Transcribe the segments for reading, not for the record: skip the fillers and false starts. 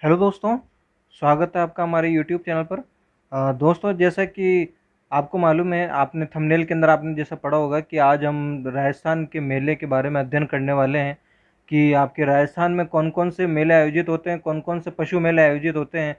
Hello दोस्तों, स्वागत है आपका हमारे यूट्यूब चैनल पर। दोस्तों, जैसा कि आपको मालूम है, आपने थंबनेल के अंदर आपने जैसा पढ़ा होगा कि आज हम राजस्थान के मेले के बारे में अध्ययन करने वाले हैं कि आपके राजस्थान में कौन-कौन से मेले आयोजित होते हैं, कौन-कौन से पशु मेले आयोजित होते हैं,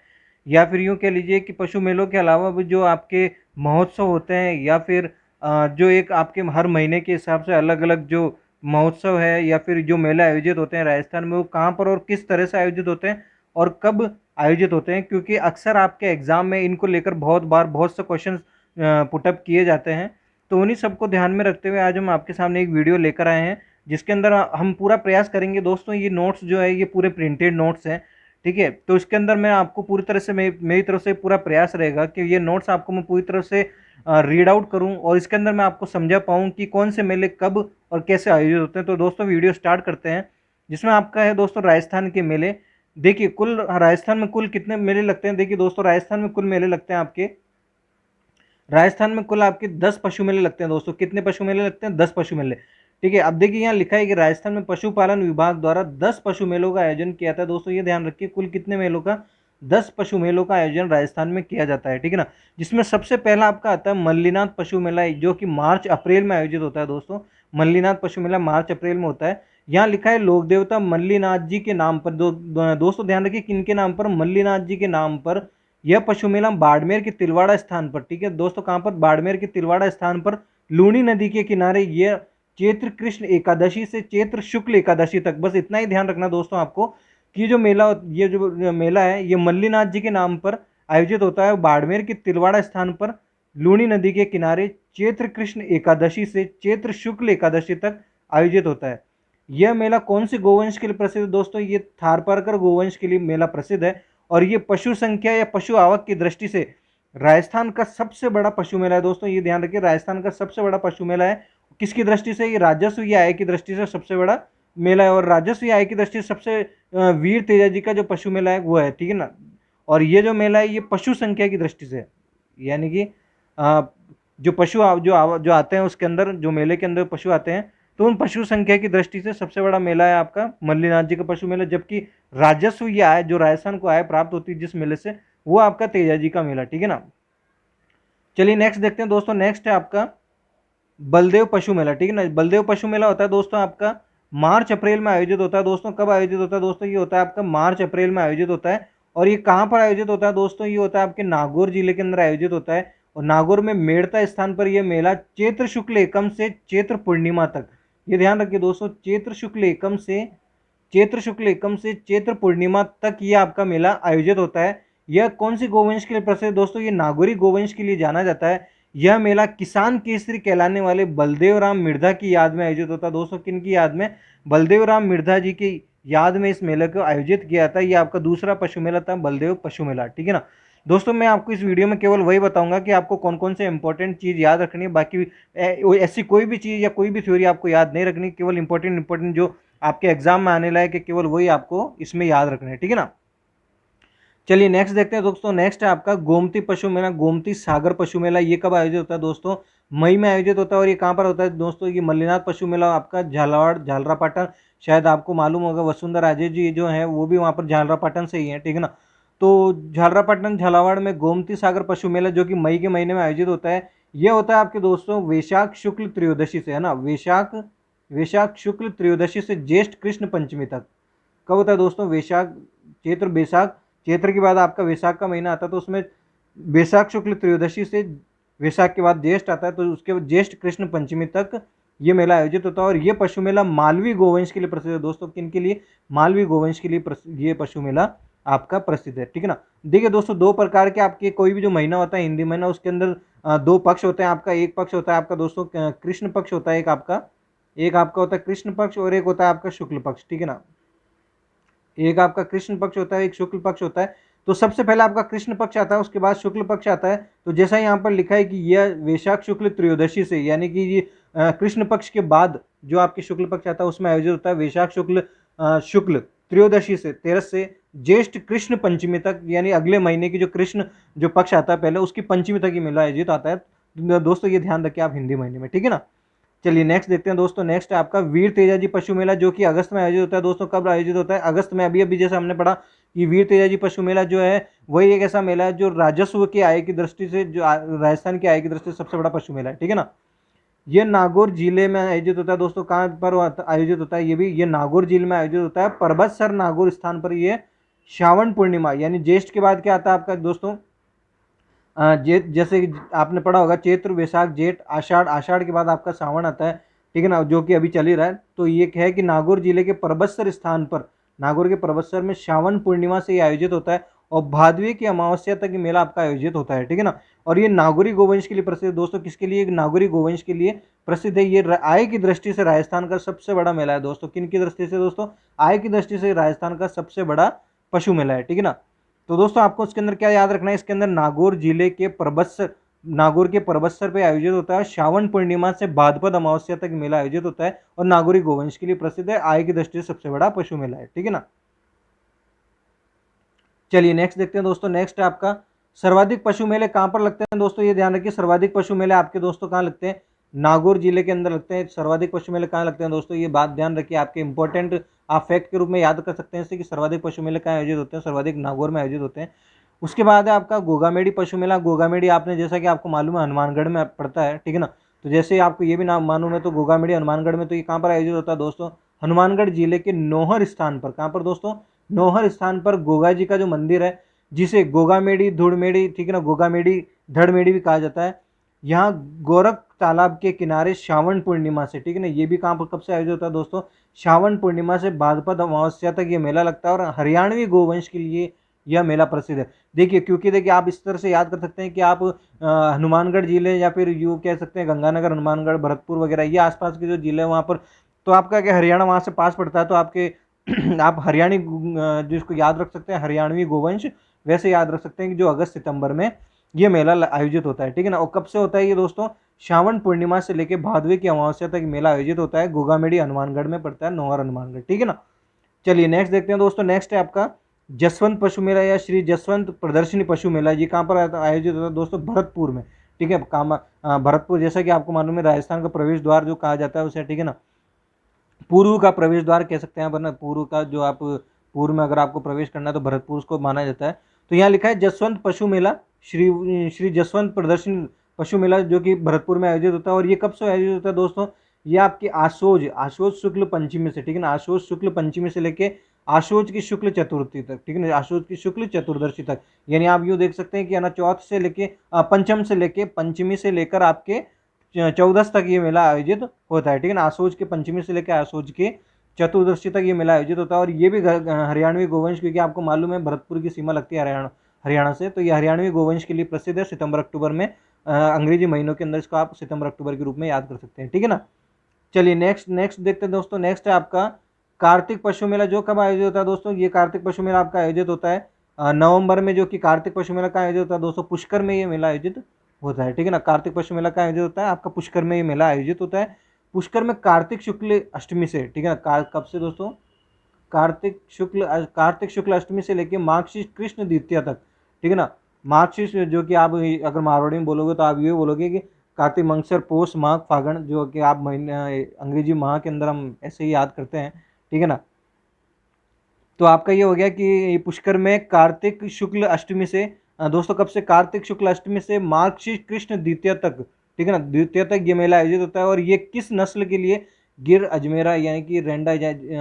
या फिर यूँ कह लीजिए कि पशु मेलों के अलावा भी जो आपके महोत्सव होते हैं, या फिर जो एक आपके हर महीने के हिसाब से अलग-अलग जो महोत्सव है या फिर जो मेले आयोजित होते हैं राजस्थान में, वो कहाँ पर और किस तरह से आयोजित होते हैं और कब आयोजित होते हैं, क्योंकि अक्सर आपके एग्जाम में इनको लेकर बहुत बार बहुत से क्वेश्चन पुटअप किए जाते हैं। तो उन्हीं सबको ध्यान में रखते हुए आज हम आपके सामने एक वीडियो लेकर आए हैं, जिसके अंदर हम पूरा प्रयास करेंगे। दोस्तों, ये नोट्स जो है ये पूरे प्रिंटेड नोट्स हैं, ठीक है। तो इसके अंदर मैं आपको पूरी तरह से मेरी तरफ से पूरा प्रयास रहेगा कि ये नोट्स आपको मैं पूरी तरह से रीड आउट करूं और इसके अंदर मैं आपको समझा पाऊं कि कौन से मेले कब और कैसे आयोजित होते हैं। तो दोस्तों, वीडियो स्टार्ट करते हैं, जिसमें आपका है दोस्तों राजस्थान के मेले। देखिए, कुल राजस्थान में कुल कितने मेले लगते हैं। देखिए दोस्तों, राजस्थान में कुल मेले लगते हैं आपके, राजस्थान में कुल आपके 10 पशु मेले लगते हैं। दोस्तों, कितने पशु मेले लगते हैं? 10 पशु मेले, ठीक है। अब देखिए, यहाँ लिखा है कि राजस्थान में पशुपालन विभाग द्वारा 10 पशु मेलों का आयोजन किया था। दोस्तों, ये ध्यान रखिए, कुल कितने मेलों का? 10 पशु मेलों का आयोजन राजस्थान में किया जाता है, ठीक है ना। जिसमें सबसे पहला आपका आता है मल्लीनाथ पशु मेला, जो कि मार्च अप्रैल में आयोजित होता है। दोस्तों, मल्लीनाथ पशु मेला मार्च अप्रैल में होता है। यहाँ लिखा है लोक देवता मल्लीनाथ जी के नाम पर। दोस्तों ध्यान रखिए, किनके नाम पर? मल्लीनाथ जी के नाम पर यह पशु मेला बाड़मेर के तिलवाड़ा स्थान पर, ठीक है दोस्तों, कहां पर? बाड़मेर के तिलवाड़ा स्थान पर लूनी नदी के किनारे यह चैत्र कृष्ण एकादशी से चैत्र शुक्ल एकादशी तक, बस इतना ही ध्यान रखना दोस्तों आपको कि जो मेला, ये जो मेला है ये मल्लीनाथ जी के नाम पर आयोजित होता है बाड़मेर के तिलवाड़ा स्थान पर लूनी नदी के किनारे चैत्र कृष्ण एकादशी से चैत्र शुक्ल एकादशी तक आयोजित होता है। यह मेला कौन सी गोवंश के लिए प्रसिद्ध है? दोस्तों, ये थारपारकर गोवंश के लिए मेला प्रसिद्ध है। और ये पशु संख्या या पशु आवक की दृष्टि से राजस्थान का सबसे बड़ा पशु मेला है। दोस्तों, ये ध्यान रखिए, राजस्थान का सबसे बड़ा पशु मेला है। किसकी दृष्टि से? ये राजस्व या आय की दृष्टि से सबसे बड़ा मेला है। और राजस्व या आय की दृष्टि से सबसे वीर तेजा जी का जो पशु मेला है वो है, ठीक है ना। और ये जो मेला है ये पशु संख्या की दृष्टि से, यानी कि जो जो आते हैं उसके अंदर, जो मेले के अंदर पशु आते हैं, तो उन पशु संख्या की दृष्टि से सबसे बड़ा मेला है आपका मल्लीनाथ जी का पशु मेला। जबकि राजस्व या आय, जो राजस्थान को आय प्राप्त होती है जिस मेले से, वो आपका तेजा जी का मेला, ठीक है ना। चलिए नेक्स्ट देखते हैं दोस्तों। नेक्स्ट है आपका बलदेव पशु मेला, ठीक है ना। बलदेव पशु मेला होता है दोस्तों आपका मार्च अप्रैल में आयोजित होता है। दोस्तों, कब आयोजित होता है? दोस्तों, ये होता है आपका मार्च अप्रैल में आयोजित होता है। और ये कहाँ पर आयोजित होता है? दोस्तों, ये होता है आपके नागौर जिले के अंदर आयोजित होता है। और नागौर में मेड़ता स्थान पर यह मेला चैत्र शुक्ल एकम से चैत्र पूर्णिमा तक, ये ध्यान रखिए दोस्तों, चैत्र शुक्ल एकम से चैत्र पूर्णिमा तक ये आपका मेला आयोजित होता है। यह कौन सी गोवंश के लिए प्रसिद्ध है? दोस्तों, ये नागौरी गोवंश के लिए जाना जाता है। यह मेला किसान केसरी कहलाने वाले बलदेव राम मिर्धा की याद में आयोजित होता है। दोस्तों, किन की याद में? बलदेव राम मिर्धा जी की याद में इस मेले को आयोजित किया था। यह आपका दूसरा पशु मेला था, बलदेव पशु मेला, ठीक है ना। दोस्तों, मैं आपको इस वीडियो में केवल वही बताऊंगा कि आपको कौन कौन से इंपॉर्टेंट चीज याद रखनी है। बाकी ऐसी कोई भी चीज या कोई भी थ्योरी आपको याद नहीं रखनी, केवल इंपॉर्टेंट जो आपके एग्जाम में आने लायक है, केवल वही आपको इसमें याद रखना है, ठीक है ना। चलिए नेक्स्ट देखते हैं दोस्तों। नेक्स्ट है आपका गोमती पशु मेला, गोमती सागर पशु मेला। ये कब आयोजित होता है? दोस्तों, मई में आयोजित होता है। और ये कहाँ पर होता है? दोस्तों, ये मल्लीनाथ पशु मेला आपका झालावाड़ झालरापाटन, शायद आपको मालूम होगा, वसुंधरा राजे जी जो है वो भी वहाँ पर झालरापाटन से ही है, ठीक है ना। तो झालरापाटन झालावाड़ में गोमती सागर पशु मेला, जो कि मई के महीने में आयोजित होता है, ये होता है आपके दोस्तों वैशाख शुक्ल त्रयोदशी से, है ना। वैशाख वैशाख शुक्ल त्रयोदशी से ज्येष्ठ कृष्ण पंचमी तक। कब होता है दोस्तों? वैशाख, चैत्र, बैसाख, चैत्र के बाद आपका वैशाख का महीना आता है, तो उसमें वैशाख शुक्ल त्रयोदशी से वैशाख के बाद ज्येष्ठ आता है, तो उसके बाद ज्येष्ठ कृष्ण पंचमी तक ये मेला आयोजित होता है। और ये पशु मेला मालवी गोवंश के लिए प्रसिद्ध है। दोस्तों, किन के लिए? मालवी गोवंश के लिए ये पशु मेला आपका प्रसिद्ध है, ठीक है ना। देखिए दोस्तों, दो प्रकार के आपके कोई भी जो महीना होता है हिंदी महीना, उसके अंदर दो पक्ष होते हैं आपका। एक पक्ष होता है आपका दोस्तों कृष्ण पक्ष होता है, एक आपका होता है कृष्ण पक्ष, और एक होता है आपका शुक्ल पक्ष, ठीक है ना। एक आपका कृष्ण पक्ष होता है, एक शुक्ल पक्ष होता है। तो सबसे पहले आपका कृष्ण पक्ष आता है, उसके बाद शुक्ल पक्ष आता है। तो जैसा यहाँ पर लिखा है कि यह वैशाख शुक्ल त्रयोदशी से, यानी कि ये कृष्ण पक्ष के बाद जो आपके शुक्ल पक्ष आता है उसमें आयोजित होता है वैशाख शुक्ल त्रयोदशी से 13 से ज्येष्ठ कृष्ण पंचमी तक, यानी अगले महीने की जो कृष्ण जो पक्ष आता है पहले, उसकी पंचमी तक ये मेला आयोजित आता है। दोस्तों, ये ध्यान रखिए आप हिंदी महीने में, ठीक है ना। चलिए नेक्स्ट देखते हैं दोस्तों। नेक्स्ट है आपका वीर तेजाजी पशु मेला, जो कि अगस्त में आयोजित होता है। दोस्तों, कब आयोजित होता है? अगस्त में। अभी अभी जैसे हमने पढ़ा ये वीर तेजाजी पशु मेला जो है वही एक ऐसा मेला है जो राजस्व की आय की दृष्टि से, जो राजस्थान की आय की दृष्टि से सबसे बड़ा पशु मेला है, ठीक है ना। ये नागौर जिले में आयोजित होता है दोस्तों। कहाँ पर आयोजित होता है? ये नागौर जिले में आयोजित होता है, परबतसर नागौर स्थान पर। ये श्रावण पूर्णिमा यानी ज्येष्ठ के बाद क्या आता है आपका दोस्तों? जेठ, जैसे आपने पढ़ा होगा चैत्र वैशाख जेठ आषाढ़, आषाढ़ के बाद आपका सावन आता है, ठीक है ना, जो कि अभी चल ही रहा है। तो ये क्या है कि नागौर जिले के परबतसर स्थान पर, नागौर के परबतसर में श्रावण पूर्णिमा से ये आयोजित होता है और भादवी की अमावस्या तक ये मेला आपका आयोजित होता है, ठीक है ना। और ये नागौरी गोवंश के लिए प्रसिद्ध है दोस्तों। किसके लिए? नागौरी गोवंश के लिए प्रसिद्ध है। ये आय की दृष्टि से राजस्थान का सबसे बड़ा मेला है दोस्तों। किन की दृष्टि से दोस्तों? आय की दृष्टि से राजस्थान का सबसे बड़ा पशु मेला है, ठीक है ना। तो दोस्तों आपको इसके अंदर क्या याद रखना है? इसके अंदर नागौर जिले के परबतसर, नागौर के परबतसर पे आयोजित होता है। श्रावण पूर्णिमा से भाद्रपद अमावस्या तक मेला आयोजित होता है और नागौरी गोवंश के लिए प्रसिद्ध है। आय की दृष्टि से सबसे बड़ा पशु मेला है, ठीक है ना। चलिए नेक्स्ट देखते हैं दोस्तों। नेक्स्ट है आपका सर्वाधिक पशु मेले कहाँ पर लगते हैं दोस्तों? ये ध्यान रखिए, सर्वाधिक पशु मेले आपके दोस्तों कहाँ लगते हैं? नागौर जिले के अंदर लगते हैं। सर्वाधिक पशु मेले कहाँ लगते हैं दोस्तों? ये बात ध्यान रखिए, आपके इंपॉर्टेंट आप फैक्ट के रूप में याद कर सकते हैं इससे कि सर्वाधिक पशु मेले कहाँ आयोजित होते हैं? सर्वाधिक नागौर में आयोजित होते हैं। उसके बाद है आपका गोगामेडी पशु मेला। गोगामेडी आपने, जैसा कि आपको मालूम है, हनुमानगढ़ में पड़ता है, ठीक है ना। तो जैसे आपको ये भी नाम मालूम है तो गोगामेडी हनुमानगढ़ में। तो ये कहाँ पर आयोजित होता है दोस्तों? हनुमानगढ़ जिले के नौहर स्थान पर। कहाँ पर दोस्तों? नौहर स्थान पर गोगा जी का जो मंदिर है, जिसे गोगामेडी धुड़मेड़ी, ठीक है ना, गोगामेडी धड़मेड़ी भी कहा जाता है। यहाँ गोरख तालाब के किनारे श्रावण पूर्णिमा से, ठीक है ना, ये भी कहाँ पर कब से आयोजित होता है दोस्तों? श्रावण पूर्णिमा से भाद्रपद अमावस्या तक ये मेला लगता है और हरियाणवी गोवंश के लिए यह मेला प्रसिद्ध है। देखिए, क्योंकि देखिए आप इस तरह से याद कर सकते हैं कि आप हनुमानगढ़ जिले या फिर यूँ कह सकते हैं गंगानगर, हनुमानगढ़, भरतपुर वगैरह ये आसपास के जो जिले हैं वहाँ पर, तो आपका क्या हरियाणा वहाँ से पास पड़ता है, तो आपके आप हरियाणी जिसको याद रख सकते हैं हरियाणवी गोवंश, वैसे याद रख सकते हैं कि जो अगस्त सितंबर में ये मेला आयोजित होता है, ठीक है ना। और कब से होता है ये दोस्तों? श्रावण पूर्णिमा से लेकर भादवे की अमावस्या तक मेला आयोजित होता है। गोगामेडी हनुमानगढ़ में पड़ता है, नौहर हनुमानगढ़, ठीक है ना। चलिए नेक्स्ट देखते हैं दोस्तों। नेक्स्ट है आपका जसवंत पशु मेला या श्री जसवंत प्रदर्शनी पशु मेला। ये कहाँ पर आयोजित होता है दोस्तों? भरतपुर में, ठीक है। भरतपुर, जैसा कि आपको मालूम है, राजस्थान का प्रवेश द्वार जो कहा जाता है उसे, ठीक है ना, पूर्व का प्रवेश द्वार कह सकते हैं, वरना पूर्व का जो आप पूर्व में अगर आपको प्रवेश करना है तो भरतपुर उसको माना जाता है। तो यहाँ लिखा है जसवंत पशु मेला, श्री श्री जसवंत प्रदर्शनी पशु मेला, जो कि भरतपुर में आयोजित होता है। और ये कब से आयोजित होता है दोस्तों? ये आपकी आशोज आशोज शुक्ल पंचमी से, ठीक है ना, आशोज शुक्ल पंचमी से लेके आशोज की शुक्ल चतुर्थी तक, ठीक है ना, आशोज की शुक्ल चतुर्दशी तक। यानी आप यूँ देख सकते हैं कि है ना, चौथ से लेके पंचम से लेके पंचमी से लेकर आपके 14 तक ये मेला आयोजित होता है, ठीक है ना। आशोज के पंचमी से लेकर आशोज के चतुर्दशी तक ये मेला आयोजित होता है। और ये भी हरियाणवी गोवंश, क्योंकि आपको मालूम है भरतपुर की सीमा लगती है हरियाणा से, तो ये हरियाणवी गोवंश के लिए प्रसिद्ध है। सितंबर अक्टूबर में, अंग्रेजी महीनों के अंदर इसको आप सितंबर अक्टूबर के रूप में याद कर सकते हैं, ठीक है ना। चलिए नेक्स्ट नेक्स्ट देखते हैं दोस्तों। नेक्स्ट है आपका कार्तिक पशु मेला। जो कब आयोजित होता है दोस्तों? ये कार्तिक पशु मेला आपका आयोजित होता है नवंबर में, जो कि कार्तिक पशु मेला का आयोजित होता है दोस्तों पुष्कर में ये मेला आयोजित होता है, ठीक है ना। कार्तिक पशु मेला का आयोजित होता है आपका पुष्कर में ये मेला आयोजित होता है। पुष्कर में कार्तिक शुक्ल अष्टमी से, ठीक है ना, कब से दोस्तों? कार्तिक शुक्ल अष्टमी से लेके मार्गशीर्ष कृष्ण द्वितीया तक, ठीक है ना। मार्गशीर्ष, जो कि आप अगर मारवाड़ी में बोलोगे तो आप ये बोलोगे कि कार्तिक, मंगसर, पौष, माघ, फागण, जो कि आप महीने अंग्रेजी माह के अंदर हम ऐसे ही याद करते हैं, ठीक है ना। तो आपका ये हो गया कि पुष्कर में कार्तिक शुक्ल अष्टमी से, दोस्तों कब से? कार्तिक शुक्ल अष्टमी से मार्गशीर्ष कृष्ण द्वितीया तक, ठीक है ना, द्वितीया तक ये मेला आयोजित होता है। और ये किस नस्ल के लिए? गिर, अजमेरा, यानी कि रेंडा,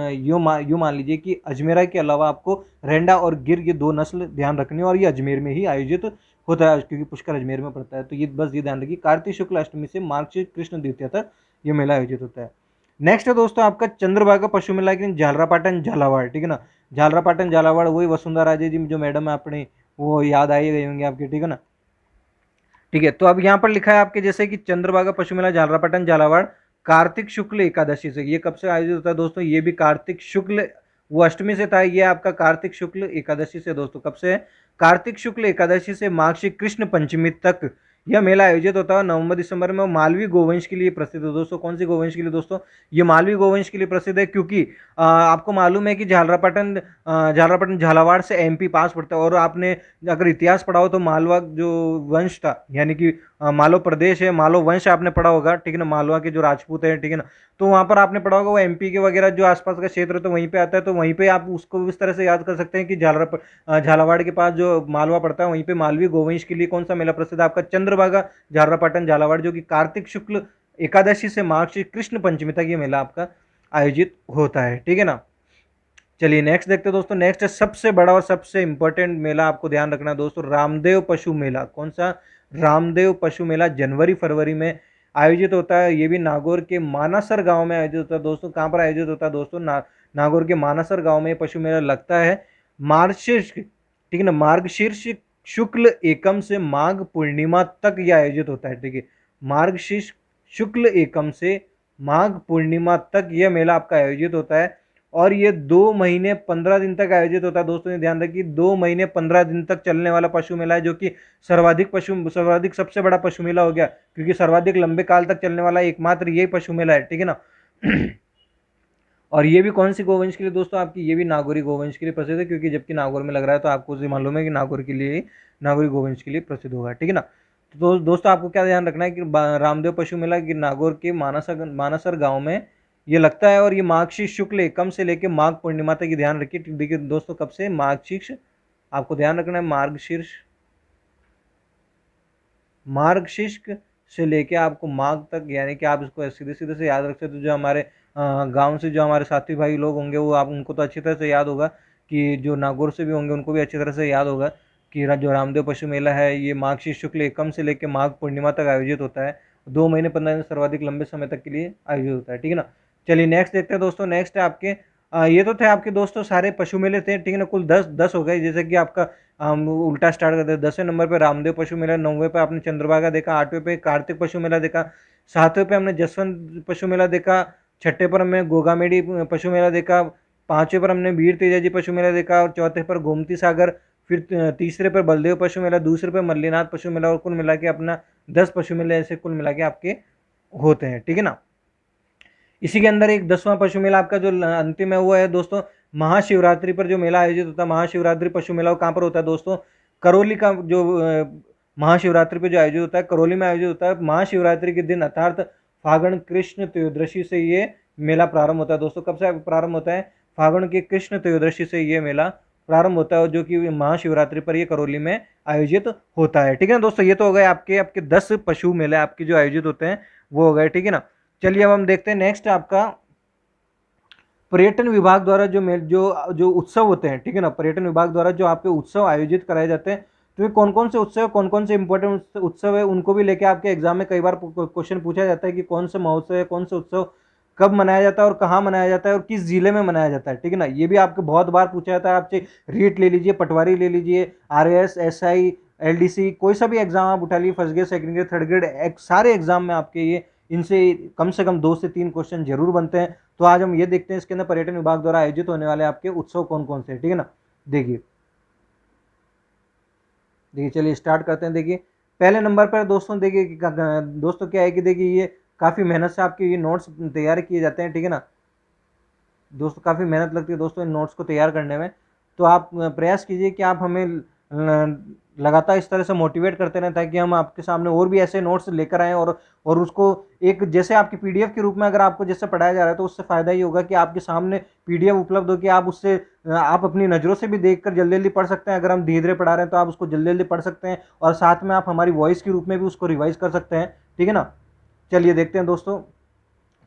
यूँ मान लीजिए कि अजमेरा के अलावा आपको रेंडा और गिर, ये दो नस्ल ध्यान रखनी है। और ये अजमेर में ही आयोजित होता है, क्योंकि पुष्कर अजमेर में पड़ता है। तो ये बस ये ध्यान रखिए, कार्तिक शुक्ल अष्टमी से मार्गशीर्ष कृष्ण द्वितीया तक ये मेला आयोजित होता है। नेक्स्ट है दोस्तों आपका चंद्रभागा पशु मेला, कि झालरापाटन झालावाड़, ठीक है ना। झालरापाटन झालावाड़, वही वसुंधरा राजे जी जो मैडम है अपनी, वो याद आई गई होंगी आपकी, ठीक है ना। ठीक है, तो अब यहाँ पर लिखा है आपके जैसे कि चंद्रभागा पशु मेला झालरापाटन झालावाड़ कार्तिक शुक्ल एकादशी से। ये कब से आयोजित होता है दोस्तों? ये भी कार्तिक शुक्ल, वो अष्टमी से था, ये आपका कार्तिक शुक्ल एकादशी से दोस्तों। कब से है? कार्तिक शुक्ल एकादशी से मार्गशीर्ष कृष्ण पंचमी तक यह मेला आयोजित होता है नवंबर दिसंबर में। मालवी गोवंश के लिए प्रसिद्ध है दोस्तों। कौन सी गोवंश के लिए दोस्तों? ये मालवी गोवंश के लिए प्रसिद्ध है, क्योंकि आपको मालूम है कि झालरापाटन झालावाड़ से एमपी पास पड़ता है। और आपने अगर इतिहास पढ़ा हो तो मालवा जो वंश था, यानी कि मालवा प्रदेश है, मालवा वंश आपने पढ़ा होगा, ठीक है ना, मालवा के जो राजपूत हैं, ठीक है ना, तो वहाँ पर आपने पढ़ा होगा वो एमपी के वगैरह जो आसपास का क्षेत्र है तो वहीं पे आता है, तो वहीं पे आप उसको इस तरह से याद कर सकते हैं कि झालावाड़ के पास जो मालवा पड़ता है वहीं पे मालवी गोवंश के लिए कौन सा मेला प्रसिद्ध है आपका, चंद्रभागा झालरापाटन झालावाड़, जो कि कार्तिक शुक्ल एकादशी से माघ से कृष्ण पंचमी तक ये मेला आपका आयोजित होता है, ठीक है ना। चलिए नेक्स्ट देखते हैं दोस्तों। नेक्स्ट है सबसे बड़ा और सबसे इंपॉर्टेंट मेला, आपको ध्यान रखना है दोस्तों, रामदेव पशु मेला। कौन सा? रामदेव पशु मेला जनवरी फरवरी में आयोजित होता है। ये भी नागौर के मानासर गांव में आयोजित होता है दोस्तों। कहाँ पर आयोजित होता है दोस्तों? नागौर के मानासर गांव में पशु मेला लगता है। मार्गशीर्ष, ठीक है ना, मार्गशीर्ष शुक्ल एकम से माघ पूर्णिमा तक यह आयोजित होता है, ठीक है। मार्गशीर्ष शुक्ल एकम से माघ पूर्णिमा तक यह मेला आपका आयोजित होता है और ये 2 महीने 15 दिन तक आयोजित होता है दोस्तों। ध्यान रखिए 2 महीने 15 दिन तक चलने वाला पशु मेला है, जो कि सर्वाधिक सबसे बड़ा पशु मेला हो गया, क्योंकि सर्वाधिक लंबे काल तक चलने वाला एकमात्र यही पशु मेला है, ठीक है ना। और ये भी कौन सी गोवंश के लिए दोस्तों? आपकी ये भी नागौरी गोवंश के लिए प्रसिद्ध है, क्योंकि जबकि नागौर में लग रहा है तो आपको मालूम है कि नागौर के लिए, नागौरी गोवंश के लिए प्रसिद्ध होगा, ठीक है ना। तो दोस्तों आपको क्या ध्यान रखना है कि रामदेव पशु मेला कि नागौर के मानासर गांव में ये लगता है और ये मार्गशीर्ष शुक्ल एकम से लेकर माघ पूर्णिमा तक ये ध्यान रखिए। देखिए दोस्तों कब से? मार्गशीर्ष, आपको ध्यान रखना है मार्गशीर्ष से लेके आपको माघ तक, यानी कि आप इसको सीधे सीधे से याद रख सकते। तो जो हमारे गांव से जो हमारे साथी भाई लोग होंगे वो आप उनको तो अच्छी तरह से याद होगा, कि जो नागौर से भी होंगे उनको भी अच्छी तरह से याद होगा कि जो रामदेव पशु मेला है ये मार्गशीर्ष शुक्ल एकम से लेकर माघ पूर्णिमा तक आयोजित होता है। 2 महीने 15 दिन सर्वाधिक लंबे समय तक के लिए आयोजित होता है, ठीक है ना। चलिए नेक्स्ट देखते हैं दोस्तों। नेक्स्ट है आपके ये तो थे आपके दोस्तों सारे पशु मेले थे, ठीक है ना। कुल 10 हो गए, जैसे कि आपका हम उल्टा स्टार्ट करते हैं। 10वें नंबर पे रामदेव पशु मेला, 9वें पे आपने चंद्रभागा देखा, 8वें पे कार्तिक पशु मेला देखा, 7वें पे हमने जसवंत पशु मेला देखा, 6ठे पर हमने गोगामेडी पशु मेला देखा, 5वें पर हमने वीर तेजाजी पशु मेला देखा, और 4थे पर गोमती सागर, फिर तीसरे पर बलदेव पशु मेला, दूसरे पर मल्लीनाथ पशु मेला, और कुल मिला के अपना 10 पशु मेले ऐसे कुल मिला के आपके होते हैं, ठीक है ना। इसी के अंदर एक 10वां पशु मेला आपका जो अंतिम है वो है दोस्तों महाशिवरात्रि पर जो मेला आयोजित होता है। महाशिवरात्रि पशु मेला कहाँ पर होता है दोस्तों? करौली का जो महाशिवरात्रि पे जो आयोजित होता है करौली में आयोजित होता है। महाशिवरात्रि के दिन अर्थात फागण कृष्ण त्रयोदशी से ये मेला प्रारंभ होता है दोस्तों। कब से प्रारंभ होता है? फागण के कृष्ण त्रयोदशी से ये मेला प्रारंभ होता है, जो कि महाशिवरात्रि पर ये करौली में आयोजित होता है, ठीक है ना दोस्तों। ये तो हो गए आपके आपके 10 पशु मेले आपके जो आयोजित होते हैं वो हो गए, ठीक है ना। चलिए अब हम देखते हैं नेक्स्ट आपका पर्यटन विभाग द्वारा जो उत्सव होते हैं, ठीक है ना। पर्यटन विभाग द्वारा जो आपके उत्सव आयोजित कराए जाते हैं, तो ये कौन कौन से उत्सव, कौन कौन से इंपॉर्टेंट उत्सव है, उनको भी लेके आपके एग्जाम में कई बार क्वेश्चन पूछा जाता है कि कौन सा महोत्सव है, कौन सा उत्सव कब मनाया जाता है और कहाँ मनाया जाता है और किस जिले में मनाया जाता है, ठीक है ना। ये भी आपको बहुत बार पूछा जाता है। आपसे रीट ले लीजिए, पटवारी ले लीजिए, RAS SI LDC कोई सा भी एग्जाम आप उठा लीजिए, first grade second grade third grade सारे एग्जाम में आपके ये इनसे कम से कम 2 से 3 क्वेश्चन जरूर बनते हैं। तो आज हम ये देखते हैं इसके अंदर पर्यटन विभाग द्वारा आयोजित होने वाले आपके उत्सव कौन कौन से, ठीक है ना। देखिए चलिए स्टार्ट करते हैं। देखिए पहले नंबर पर दोस्तों, देखिए दोस्तों क्या है कि देखिए ये काफ़ी मेहनत से आपके ये नोट्स तैयार किए जाते हैं, ठीक है ना दोस्तों। काफ़ी मेहनत लगती है दोस्तों इन नोट्स को तैयार करने में। तो आप प्रयास कीजिए कि आप हमें लगातार इस तरह से मोटिवेट करते रहें, ताकि हम आपके सामने और भी ऐसे नोट्स लेकर आएँ और उसको एक जैसे आपकी PDF के रूप में अगर आपको जैसे पढ़ाया जा रहा है तो उससे फ़ायदा ये होगा कि आपके सामने PDF उपलब्ध हो कि आप उससे आप अपनी नज़रों से भी देखकर जल्दी जल्दी पढ़ सकते हैं। अगर हम धीरे धीरे पढ़ा रहे हैं तो आप उसको जल्दी जल्दी पढ़ सकते हैं और साथ में आप हमारी वॉइस के रूप में भी उसको रिवाइज कर सकते हैं, ठीक है ना। चलिए देखते हैं दोस्तों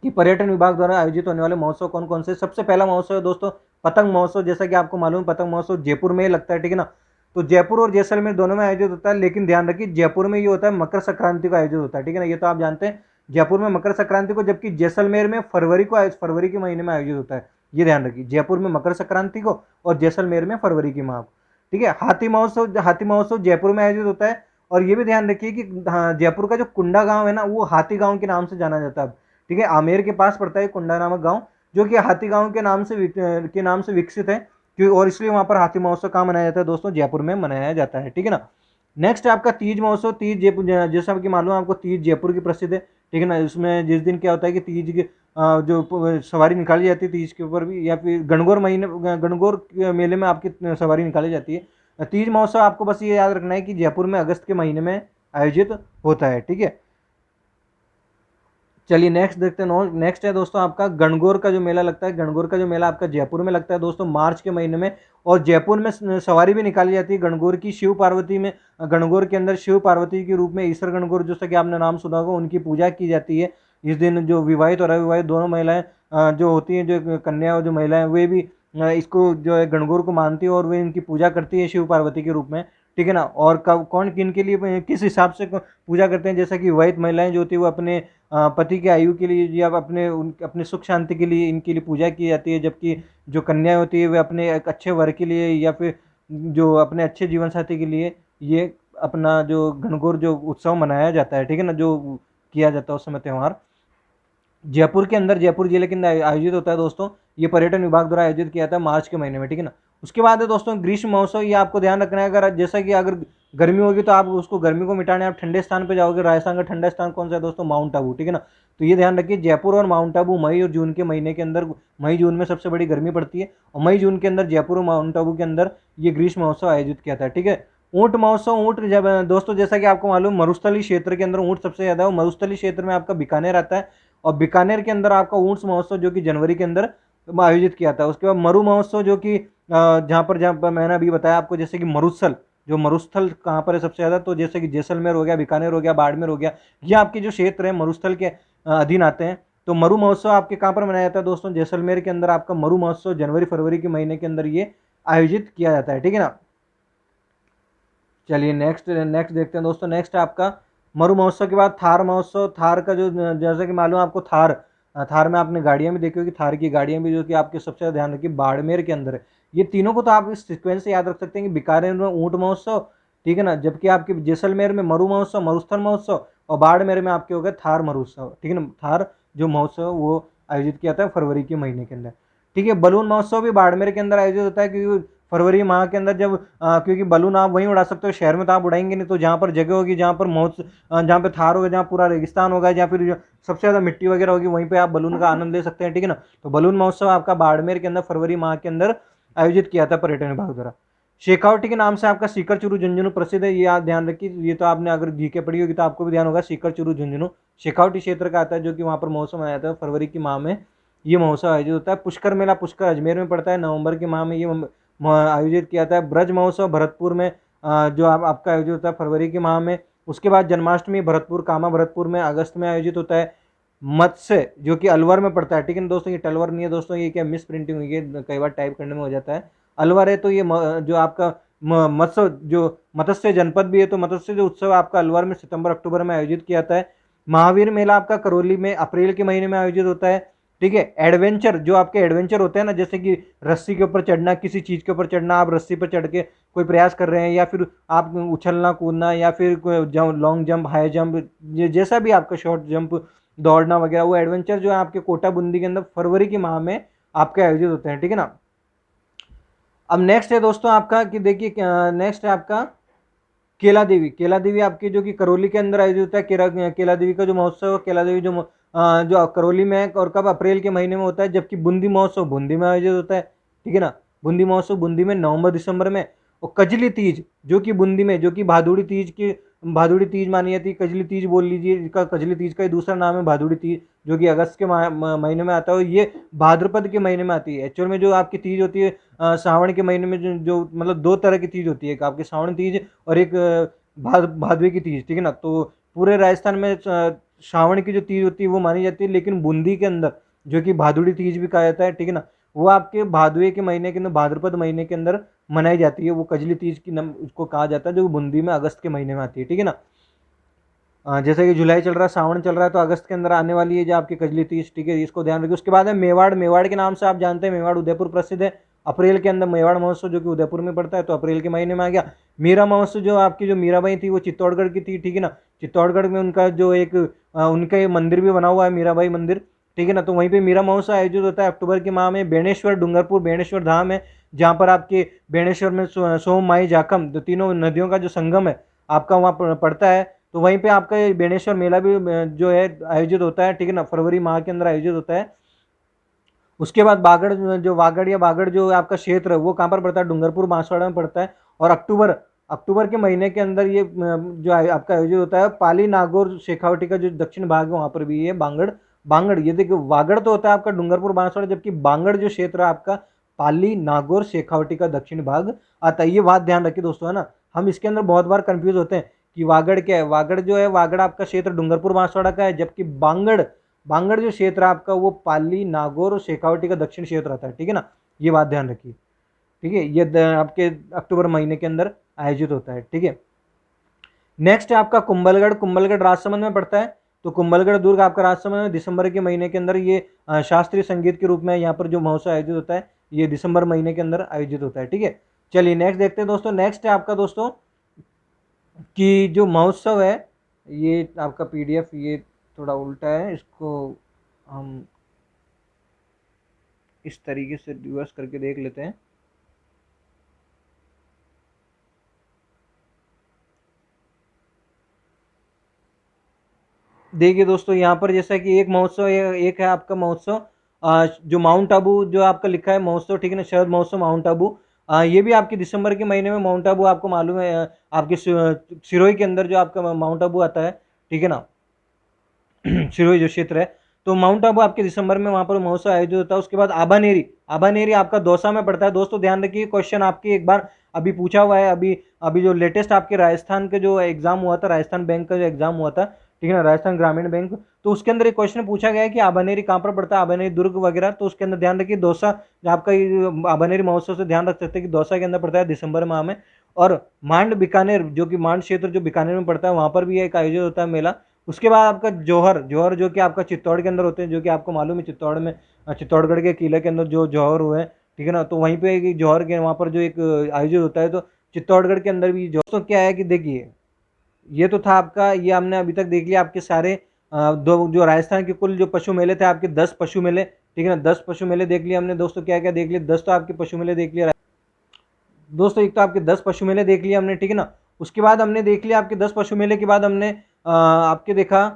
कि पर्यटन विभाग द्वारा आयोजित होने वाले महोत्सव कौन कौन से। सबसे पहला महोत्सव है दोस्तों पतंग महोत्सव। जैसा कि आपको मालूम है पतंग महोत्सव जयपुर में लगता है, ठीक है ना। तो जयपुर और जैसलमेर दोनों में आयोजित होता है, लेकिन ध्यान रखिए जयपुर में ये होता है मकर संक्रांति को आयोजित होता है, ठीक है ना। ये तो आप जानते हैं जयपुर में मकर संक्रांति को, जबकि जैसलमेर में फरवरी के महीने में आयोजित होता है। ये ध्यान रखिए जयपुर में मकर संक्रांति को और जैसलमेर में फरवरी की माह को, ठीक है। हाथी महोत्सव जयपुर में आयोजित होता है। और ये भी ध्यान रखिए कि हाँ, जयपुर का जो कुंडा गांव है ना वो हाथी गांव के नाम से जाना जाता है, ठीक है। आमेर के पास पड़ता है कुंडा नामक गांव, जो कि हाथी गांव के नाम से विकसित है, और इसलिए वहां पर हाथी महोत्सव कहाँ मनाया जाता है दोस्तों? जयपुर में मनाया जाता है, ठीक है ना। नेक्स्ट आपका तीज महोत्सव। तीज जयपुर, जैसा कि मालूम है आपको तीज जयपुर की प्रसिद्ध है, ठीक है ना। इसमें जिस दिन क्या होता है कि तीज की जो सवारी निकाली जाती है तीज के ऊपर भी, या फिर गणगौर मेले में आपकी सवारी निकाली जाती है। तीज महोत्सव आपको बस ये याद रखना है कि जयपुर में अगस्त के महीने में आयोजित होता है। ठीक है, चलिए नेक्स्ट देखते हैं। नेक्स्ट है दोस्तों आपका गणगौर का जो मेला लगता है। गणगौर का जो मेला आपका जयपुर में लगता है दोस्तों मार्च के महीने में, और जयपुर में सवारी भी निकाली जाती है गणगौर की। शिव पार्वती में, गणगौर के अंदर शिव पार्वती के रूप में ईश्वर गणगौर, जैसा कि आपने नाम सुना होगा, उनकी पूजा की जाती है। इस दिन जो विवाहित और अविवाहित दोनों महिलाएं जो होती हैं, जो कन्या और जो महिलाएं, वे भी इसको जो है गणगौर को मानती है और वे इनकी पूजा करती है शिव पार्वती के रूप में। ठीक है ना। और कब कौन किन के लिए किस हिसाब से पूजा करते हैं, जैसा कि विवाहित महिलाएं जो होती है वो अपने पति के आयु के लिए या अपने सुख शांति के लिए इनके लिए पूजा की जाती है, जबकि जो कन्या होती है वे अपने एक अच्छे वर के लिए या फिर जो अपने अच्छे जीवन साथी के लिए ये अपना जो घनघोर जो उत्सव मनाया जाता है। ठीक है ना, जो किया जाता है उस समय त्यौहार जयपुर के अंदर, जयपुर जिले के अंदर आयोजित होता है दोस्तों। ये पर्यटन विभाग द्वारा आयोजित किया था मार्च के महीने में। ठीक है ना। उसके बाद है दोस्तों ग्रीष्म महोत्सव। ये आपको ध्यान रखना है, अगर जैसा कि अगर गर्मी होगी तो आप उसको गर्मी को मिटाने आप ठंडे स्थान पे जाओगे। राजस्थान का ठंडा स्थान कौन सा है दोस्तों? माउंट आबू। ठीक है ना। तो ये ध्यान रखिए, जयपुर और माउंट आबू मई और जून के महीने के अंदर, मई जून में सबसे बड़ी गर्मी पड़ती है, और मई जून के अंदर जयपुर और माउंट आबू के अंदर ये ग्रीष्म महोत्सव आयोजित किया था। ठीक है। ऊंट महोत्सव, ऊंट जब दोस्तों जैसा कि आपको मालूम मरुस्थली क्षेत्र के अंदर ऊंट सबसे ज्यादा है, मरुस्थली क्षेत्र में आपका बीकानेर आता है, और बीकानेर के अंदर आपका ऊंट महोत्सव जो कि जनवरी के अंदर आयोजित किया था। उसके बाद मरु महोत्सव जो कि जहाँ पर मैंने अभी बताया आपको, जैसे कि मरुस्थल, जो मरुस्थल कहाँ पर है सबसे ज्यादा, तो जैसे कि जैसलमेर हो गया, बीकानेर हो गया, बाड़मेर हो गया, ये आपके जो क्षेत्र है मरुस्थल के अधीन आते हैं। तो मरु महोत्सव आपके कहाँ पर मनाया जाता है दोस्तों? जैसलमेर के अंदर आपका मरु महोत्सव जनवरी फरवरी के महीने के अंदर ये आयोजित किया जाता है। ठीक है ना। चलिए नेक्स्ट नेक्स्ट देखते हैं दोस्तों। नेक्स्ट आपका मरु महोत्सव के बाद थार महोत्सव। थार का जो जैसे कि मालूम आपको, थार थार में आपने गाड़ियां भी देखी होगी, थार की गाड़ियां भी जो कि आपके सबसे ज्यादा ध्यान रखिए बाड़मेर के अंदर है। ये तीनों को तो आप इस सिक्वेंस से याद रख सकते हैं कि बीकानेर में ऊंट महोत्सव, ठीक है ना, जबकि आपके जैसलमेर में मरु महोत्सव, मरुस्थल महोत्सव, और बाड़मेर में आपके हो गए थार महोत्सव। ठीक है ना। थार जो महोत्सव वो आयोजित किया था फरवरी के महीने के अंदर। ठीक है। बलून महोत्सव भी बाड़मेर के अंदर आयोजित होता है, क्योंकि फरवरी माह के अंदर जब क्योंकि बलून आप वहीं उड़ा सकते हो, शहर में तो आप उड़ाएंगे नहीं, तो जहाँ पर जगह होगी, जहाँ पर महोत्सव, जहाँ पे थार होगा, जहाँ पूरा रेगिस्तान होगा, या फिर सबसे ज्यादा मिट्टी वगैरह होगी, वहीं पे आप बलून का आनंद ले सकते हैं। ठीक है ना। तो बलून महोत्सव आपका बाड़मेर के अंदर फरवरी माह के अंदर आयोजित किया था पर्यटन विभाग द्वारा। शेखावटी के नाम से आपका सीकर चुरू झुंझुनू प्रसिद्ध है, ये आप ध्यान रखिए। ये तो आपने अगर जीके पढ़ी होगी तो आपको भी ध्यान होगा, सीकर चुरू झुंझुनू शेखावटी क्षेत्र का आता है, जो कि वहाँ पर मौसम आया था फरवरी की माह में ये महोत्सव आयोजित होता है। पुष्कर मेला, पुष्कर अजमेर में पड़ता है, नवंबर के माह में ये आयोजित किया था। ब्रज महोत्सव भरतपुर में जो आपका आयोजित होता है फरवरी के माह में। उसके बाद जन्माष्टमी भरतपुर, कामा भरतपुर में अगस्त में आयोजित होता है। मत्स्य जो कि अलवर में पड़ता है। ठीक है ना दोस्तों, ये टलवर नहीं है दोस्तों, ये क्या मिस प्रिंटिंग हुई है, कई बार टाइप करने में हो जाता है। अलवर है, तो ये जो आपका मत्स्य जो मत्स्य जनपद भी है, तो मत्स्य जो उत्सव आपका अलवर में सितंबर अक्टूबर में आयोजित किया जाता है। महावीर मेला आपका करौली में अप्रैल के महीने में आयोजित होता है। ठीक है। एडवेंचर, जो आपके एडवेंचर होते हैं ना, जैसे कि रस्सी के ऊपर चढ़ना, किसी चीज के ऊपर चढ़ना, आप रस्सी पर चढ़ के कोई प्रयास कर रहे हैं, या फिर आप उछलना कूदना, या फिर लॉन्ग जंप, हाई जंप, जैसा भी आपका शॉर्ट जंप, दौड़ना वगैरह, वो एडवेंचर जो है आपके कोटा बूंदी के अंदर फरवरी के माह में आपके आयोजित होते हैं। ठीक है ना। अब नेक्स्ट है दोस्तों आपका कि देखिए, नेक्स्ट है आपका केला देवी। केला देवी आपकी जो कि करौली के अंदर आयोजित होता है। केला देवी का जो महोत्सव है, केला देवी जो करौली में है, और कब? अप्रैल के महीने में होता है। जबकि बूंदी महोत्सव बूंदी में आयोजित होता है। ठीक है ना। बूंदी महोत्सव बूंदी में नवंबर दिसंबर में। और कजली तीज जो कि बूंदी में, जो कि भादुड़ी तीज की, भादुड़ी तीज मानी जाती है, कजली तीज बोल लीजिए, इसका कजली तीज का ही दूसरा नाम है भादुड़ी तीज, जो कि अगस्त के महीने में आता है। ये भाद्रपद के महीने में आती है। एक्चुअल में जो आपकी तीज होती है सावन के महीने में, जो मतलब दो तरह की तीज होती है, एक आपकी सावन तीज और एक भादवे की तीज। ठीक है ना। तो पूरे राजस्थान में श्रावण की जो तीज होती है वो मानी जाती है, लेकिन बूंदी के अंदर जो कि भादुड़ी तीज भी कहा जाता है, ठीक है ना, वो आपके भादवे के महीने के अंदर, भाद्रपद महीने के अंदर मनाई जाती है। वो कजली तीज की उसको कहा जाता है, जो बूंदी में अगस्त के महीने में आती है। ठीक है ना। जैसे कि जुलाई चल रहा है, सावन चल रहा है, तो अगस्त के अंदर आने वाली है जो आपकी कजली तीज। ठीक है, इसको ध्यान रखिए। उसके बाद है मेवाड़। मेवाड़ के नाम से आप जानते हैं, मेवाड़ उदयपुर प्रसिद्ध है। अप्रैल के अंदर मेवाड़ महोत्सव जो कि उदयपुर में पड़ता है, तो अप्रैल के महीने में आ गया। मीरा महोत्सव जो आपकी जो मीराबाई थी वो चित्तौड़गढ़ की थी। ठीक है ना। चित्तौड़गढ़ में उनका जो एक उनका ये मंदिर भी बना हुआ है, मीराबाई मंदिर। ठीक है ना। तो वहीं पे मीरा महोत्सव आयोजित होता है अक्टूबर के माह में। बेणेश्वर डूंगरपुर, बेणेश्वर धाम है, जहाँ पर आपके बेणेश्वर में सोम, माई, जाखम, जो तीनों नदियों का जो संगम है आपका वहाँ पड़ता है। तो वहीं पे आपका ये बेणेश्वर मेला भी जो है आयोजित होता है। ठीक है ना। फरवरी माह के अंदर आयोजित होता है। उसके बाद वागड़, जो वागड़ या वागड़ जो आपका क्षेत्र है वो कहाँ पर पड़ता है? डूंगरपुर बांसवाड़ा में पड़ता है। और अक्टूबर अक्टूबर के महीने के अंदर ये जो आपका आयोजित होता है। पाली नागौर शेखावटी का जो दक्षिण भाग है वहाँ पर भी ये बांगड़ बांगड़ ये देखिए, वागड़ तो होता है आपका डूंगरपुर बांसवाड़ा, जबकि बांगड़ जो क्षेत्र है आपका पाली नागौर शेखावटी का दक्षिण भाग आता है। ये बात ध्यान रखिए दोस्तों, है ना। हम इसके अंदर बहुत बार कंफ्यूज होते हैं कि वागड़ क्या है। वागड़ जो है, वागड़ आपका क्षेत्र डूंगरपुर बांसवाड़ा का है, जबकि बांगड़ बांगड़ जो क्षेत्र है आपका वो पाली नागौर और शेखावटी का दक्षिण क्षेत्र आता है, ठीक है ना। ये बात ध्यान रखिए, ठीक है। ये आपके अक्टूबर महीने के अंदर आयोजित होता है, ठीक है। नेक्स्ट है आपका कुंभलगढ़। कुंभलगढ़ राजसमंद में पड़ता है। तो कुंभलगढ़ दुर्ग आपका राजसमंद में दिसंबर के महीने के अंदर ये शास्त्रीय संगीत के रूप में यहाँ पर जो महोत्सव आयोजित होता है, ये दिसंबर महीने के अंदर आयोजित होता है, ठीक है। चलिए नेक्स्ट देखते हैं दोस्तों। नेक्स्ट है आपका दोस्तों कि जो महोत्सव है, ये आपका पीडीएफ ये थोड़ा उल्टा है, इसको हम इस तरीके से रिवर्स करके देख लेते हैं। देखिए दोस्तों, यहाँ पर जैसा कि एक महोत्सव एक है आपका महोत्सव जो माउंट आबू जो आपका लिखा है महोत्सव, ठीक है ना, शरद महोत्सव माउंट आबू। ये भी आपके दिसंबर के महीने में माउंट आबू आपको मालूम है आपके सिरोही के अंदर जो आपका माउंट आबू आता है, ठीक है ना। सिरोही जो क्षेत्र है, तो माउंट आबू आपके दिसंबर में वहाँ पर महोत्सव आयोजित होता है। उसके बाद आबानेरी, आबानेरी आपका दौसा में पड़ता है। दोस्तों ध्यान रखिए, क्वेश्चन आपके एक बार अभी पूछा हुआ है, अभी अभी जो लेटेस्ट आपके राजस्थान के जो एग्जाम हुआ था, राजस्थान बैंक का जो एग्जाम हुआ था, ठीक है ना, राजस्थान ग्रामीण बैंक, तो उसके अंदर एक क्वेश्चन पूछा गया है कि आबानेरी कहाँ पर पड़ता है, आबानेरी दुर्ग वगैरह। तो उसके अंदर ध्यान रखिए दौसा आपका आबानेरी महोत्सव से ध्यान रख सकते हैं कि दौसा के अंदर पड़ता है दिसंबर माह में। और मांड बीकानेर जो कि मांड क्षेत्र जो बीकानेर में पड़ता है, वहाँ पर भी एक आयोजित होता है मेला। उसके बाद आपका जौहर, जौहर जो कि आपका चित्तौड़ के अंदर होते हैं, जो कि आपको मालूम है चित्तौड़ में चित्तौड़गढ़ के किले के अंदर जो जौहर हुए हैं, ठीक है ना। तो वहीं पे जौहर के वहाँ पर जो एक आयोजित होता है, तो चित्तौड़गढ़ के अंदर भी दोस्तों क्या है कि देखिए, ये तो था आपका, ये हमने अभी तक देख लिया आपके सारे दो जो राजस्थान के कुल जो पशु मेले थे आपके 10 पशु मेले, ठीक है ना। 10 पशु मेले देख लिए हमने दोस्तों। क्या क्या देख लिए? 10 तो आपके पशु मेले देख लिया दोस्तों। एक तो आपके 10 पशु मेले देख लिए हमने, ठीक है ना। उसके बाद हमने देख लिया आपके 10 पशु मेले के बाद हमने आपके देखा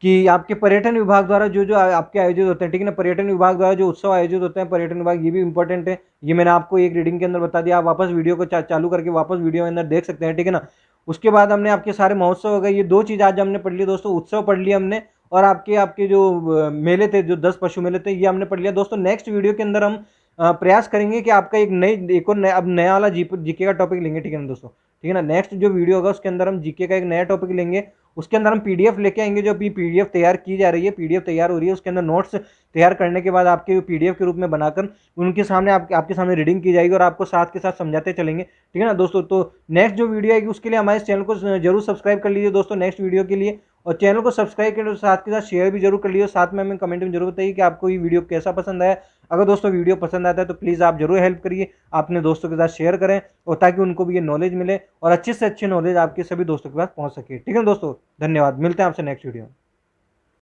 कि आपके पर्यटन विभाग द्वारा जो जो आपके आयोजित होते हैं, ठीक है ना, पर्यटन विभाग द्वारा जो उत्सव आयोजित होते हैं, पर्यटन विभाग, ये भी इंपॉर्टेंट है। ये मैंने आपको एक रीडिंग के अंदर बता दिया, आप वापस वीडियो को चालू करके वापस वीडियो के अंदर देख सकते हैं, ठीक है ना। उसके बाद हमने आपके सारे महोत्सव हो गए, ये दो चीज़ आज हमने पढ़ ली दोस्तों। उत्सव पढ़ लिया हमने, और आपके आपके जो मेले थे, जो 10 पशु मेले थे, ये हमने पढ़ लिया दोस्तों। नेक्स्ट वीडियो के अंदर हम प्रयास करेंगे कि आपका एक और अब नया वाला जीके का टॉपिक लेंगे, ठीक है ना दोस्तों, ठीक है ना। नेक्स्ट जो वीडियो होगा उसके अंदर हम जीके का एक नया टॉपिक लेंगे। उसके अंदर हम पीडीएफ लेके आएंगे, जो अभी पीडीएफ तैयार की जा रही है, पीडीएफ तैयार हो रही है। उसके अंदर नोट्स तैयार करने के बाद आपके पीडीएफ के रूप में बनाकर उनके सामने आपके सामने रीडिंग की जाएगी, और आपको साथ के साथ समझाते चलेंगे, ठीक है ना दोस्तों। तो नेक्स्ट जो वीडियो आएगी उसके लिए हमारे चैनल को जरूर सब्सक्राइब कर लीजिए दोस्तों, नेक्स्ट वीडियो के लिए। और चैनल को सब्सक्राइब करने के साथ के साथ शेयर भी जरूर कर लीजिए। साथ में हमें कमेंट में जरूर बताइए कि आपको ये वीडियो कैसा पसंद आया। अगर दोस्तों वीडियो पसंद आता है तो प्लीज़ आप जरूर हेल्प करिए, अपने दोस्तों के साथ शेयर करें, और ताकि उनको भी ये नॉलेज मिले और अच्छे से अच्छी नॉलेज आपके सभी दोस्तों के पास पहुंच सके, ठीक है दोस्तों। धन्यवाद, मिलते हैं आपसे नेक्स्ट वीडियो में।